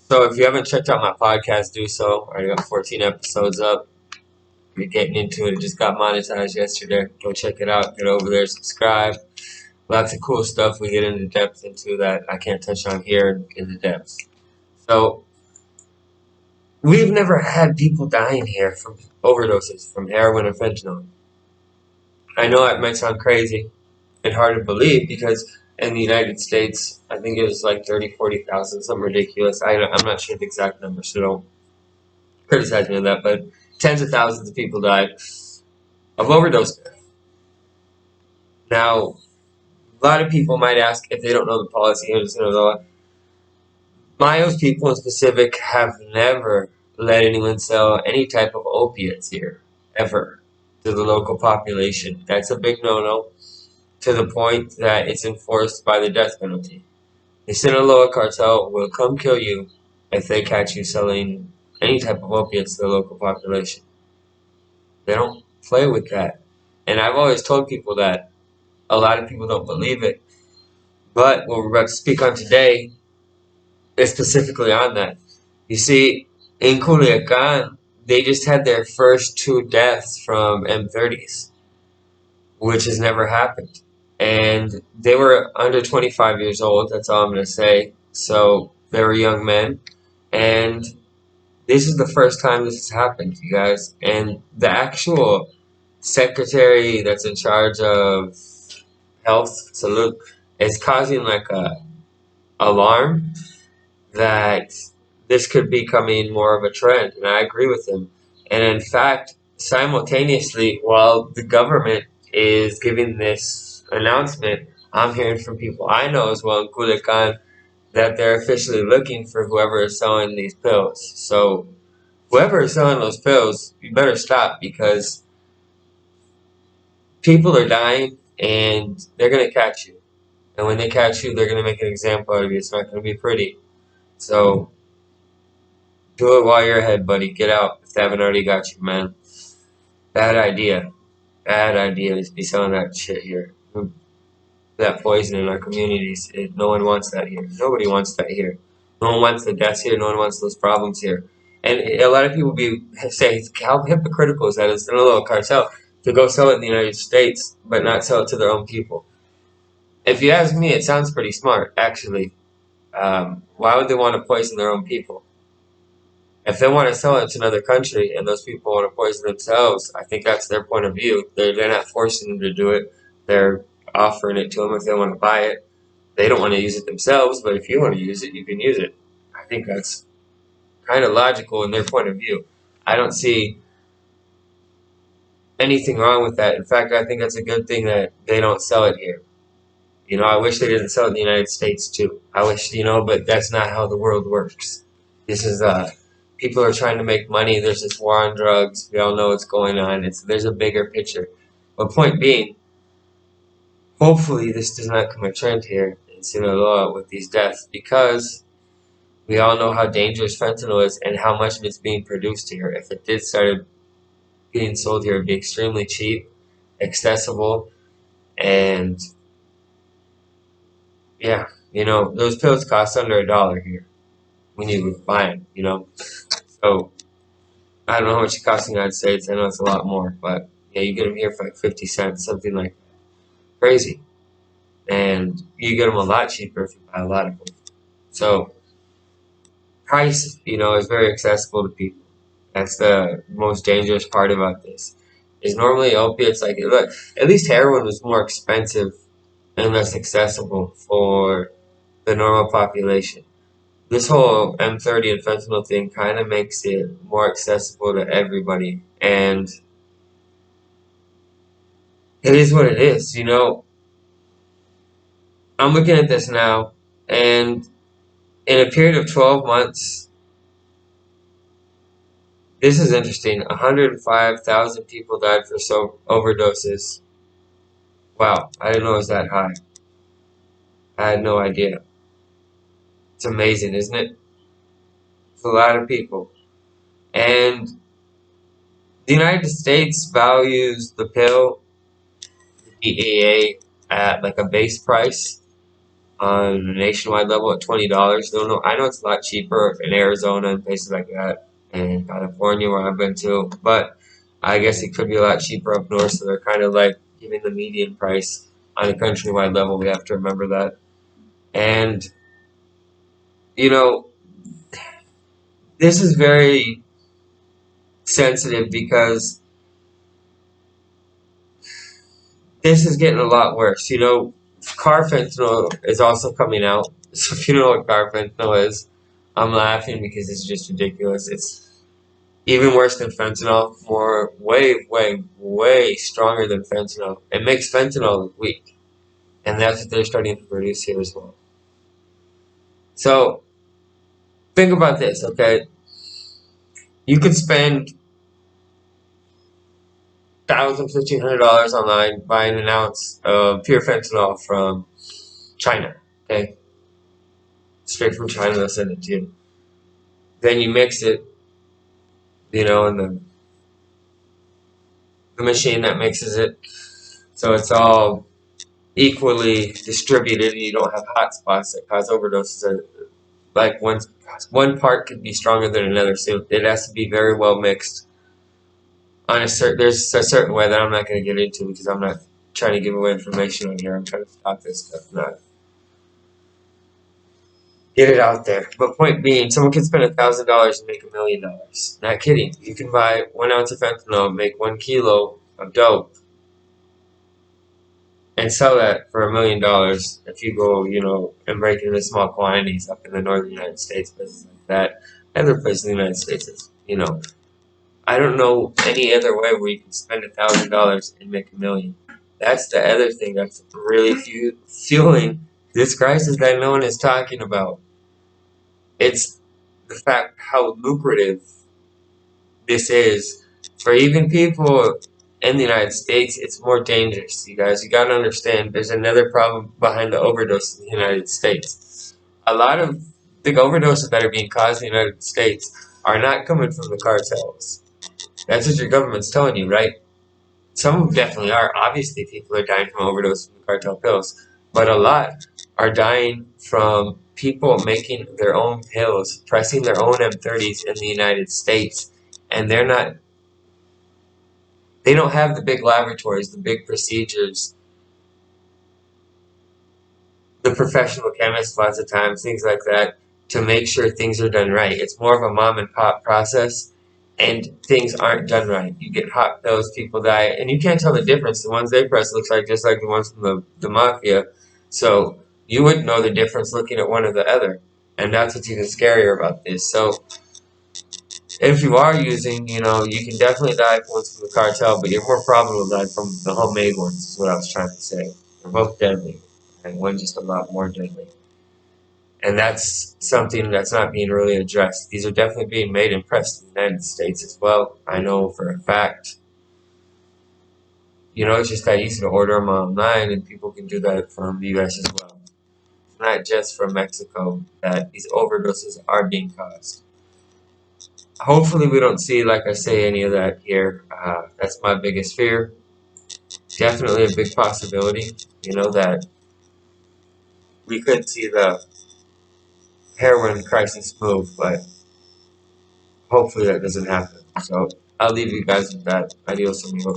So if you haven't checked out my podcast, do so. I already got 14 episodes up. We're getting into it. It just got monetized yesterday. Go check it out. Get over there, subscribe. Lots of cool stuff we get into depth into that I can't touch on here in the depths. So we've never had people dying here from overdoses from heroin or fentanyl. I know it might sound crazy and hard to believe because in the United States, I think it was like 30, 40,000, something ridiculous. I'm not sure the exact number, so don't criticize me on that, but tens of thousands of people died of overdose. Now, a lot of people might ask if they don't know the policy here, just know the law. Mayo's people in specific have never let anyone sell any type of opiates here, ever, to the local population. That's a big no-no, to the point that it's enforced by the death penalty. The Sinaloa cartel will come kill you if they catch you selling any type of opiates to the local population. They don't play with that. And I've always told people that. A lot of people don't believe it. But what we're about to speak on today is specifically on that. You see, in Culiacan, they just had their first two deaths from M30's, which has never happened. And they were under 25 years old, that's all I'm going to say. So they were young men. And this is the first time this has happened, you guys. And the actual secretary that's in charge of health, salud, is causing like a alarm that this could be becoming more of a trend, and I agree with him. And in fact, simultaneously, while the government is giving this announcement, I'm hearing from people I know as well in Culiacan that they're officially looking for whoever is selling these pills. So whoever is selling those pills, you better stop because people are dying and they're going to catch you. And when they catch you, they're going to make an example out of you. It's not going to be pretty. So do it while you're ahead, buddy. Get out if they haven't already got you, man. Bad idea. Bad idea to be selling that shit here. That poison in our communities. No one wants that here. Nobody wants that here. No one wants the deaths here. No one wants those problems here. And a lot of people say, how hypocritical is that? It's in a little cartel to go sell it in the United States, but not sell it to their own people. If you ask me, it sounds pretty smart, actually. Why would they want to poison their own people? If they want to sell it to another country and those people want to poison themselves, I think that's their point of view. They're not forcing them to do it. They're offering it to them if they want to buy it. They don't want to use it themselves, but if you want to use it, you can use it. I think that's kind of logical in their point of view. I don't see anything wrong with that. In fact, I think that's a good thing that they don't sell it here. I wish they didn't sell it in the United States too. I wish, but that's not how the world works. This is people are trying to make money. There's this war on drugs. We all know what's going on. There's a bigger picture. But point being, hopefully this does not become a trend here in Sinaloa with these deaths because we all know how dangerous fentanyl is and how much of it's being produced here. If it did start being sold here, it would be extremely cheap, accessible, and yeah, those pills cost under $1 here when you buy them, So I don't know how much it costs in the United States. I know it's a lot more, but yeah, you get them here for like 50 cents, something like that. Crazy. And you get them a lot cheaper if you buy a lot of them. So price, is very accessible to people. That's the most dangerous part about this. Is normally opiates, like, look, at least heroin was more expensive and less accessible for the normal population. This whole M30 and fentanyl thing kind of makes it more accessible to everybody. And it is what it is, I'm looking at this now, and in a period of 12 months, this is interesting. 105,000 people died for overdoses. Wow, I didn't know it was that high. I had no idea. It's amazing, isn't it? It's a lot of people. And the United States values the pill, the DEA, at like a base price. on a nationwide level at $20. Don't know. I know it's a lot cheaper in Arizona and places like that, and California where I've been to, but I guess it could be a lot cheaper up north. So they're kind of like giving the median price on a countrywide level. We have to remember that. And you know, this is very sensitive because this is getting a lot worse. Car fentanyl is also coming out. So if you know what car fentanyl is, I'm laughing because it's just ridiculous. It's even worse than fentanyl, more, way, way, way stronger than fentanyl. It makes fentanyl weak. And that's what they're starting to produce here as well. So think about this, okay? You could spend $1,000, $1,500 online buying an ounce of pure fentanyl from China, okay? Straight from China, they'll send it to you. Then you mix it, in the machine that mixes it, so it's all equally distributed, and you don't have hot spots that cause overdoses. Like one part could be stronger than another, so it has to be very well mixed. There's a certain way that I'm not going to get into because I'm not trying to give away information on here. I'm trying to stop this stuff, not get it out there. But point being, someone can spend $1,000 and make $1,000,000. Not kidding. You can buy 1 ounce of fentanyl, make 1 kilo of dope, and sell that for $1,000,000 if you go, and break it into small quantities up in the northern United States, places like that. Other places in the United States, I don't know any other way where you can spend $1,000 and make $1,000,000. That's the other thing that's really fueling this crisis that no one is talking about. It's the fact how lucrative this is for even people in the United States. It's more dangerous, you guys. You gotta understand there's another problem behind the overdose in the United States. A lot of the overdoses that are being caused in the United States are not coming from the cartels. That's what your government's telling you, right? Some of them definitely are. Obviously, people are dying from overdose from the cartel pills, but a lot are dying from people making their own pills, pressing their own M30's in the United States, and they don't have the big laboratories, the big procedures, the professional chemists lots of times, things like that, to make sure things are done right. It's more of a mom and pop process, and things aren't done right. You get hot pills, people die, and you can't tell the difference. The ones they press looks like just like the ones from the mafia. So you wouldn't know the difference looking at one or the other. And that's what's even scarier about this. So if you are using, you can definitely die from ones from the cartel, but you're more probable to die from the homemade ones, is what I was trying to say. They're both deadly, and one's just a lot more deadly. And that's something that's not being really addressed. These are definitely being made and pressed in the United States as well. I know for a fact. It's just that easy to order them online, and people can do that from the US as well. It's not just from Mexico that these overdoses are being caused. Hopefully, we don't see, like I say, any of that here. That's my biggest fear. Definitely a big possibility, that we could see the heroin crisis move, but hopefully that doesn't happen. So I'll leave you guys with that. Adios, amigos.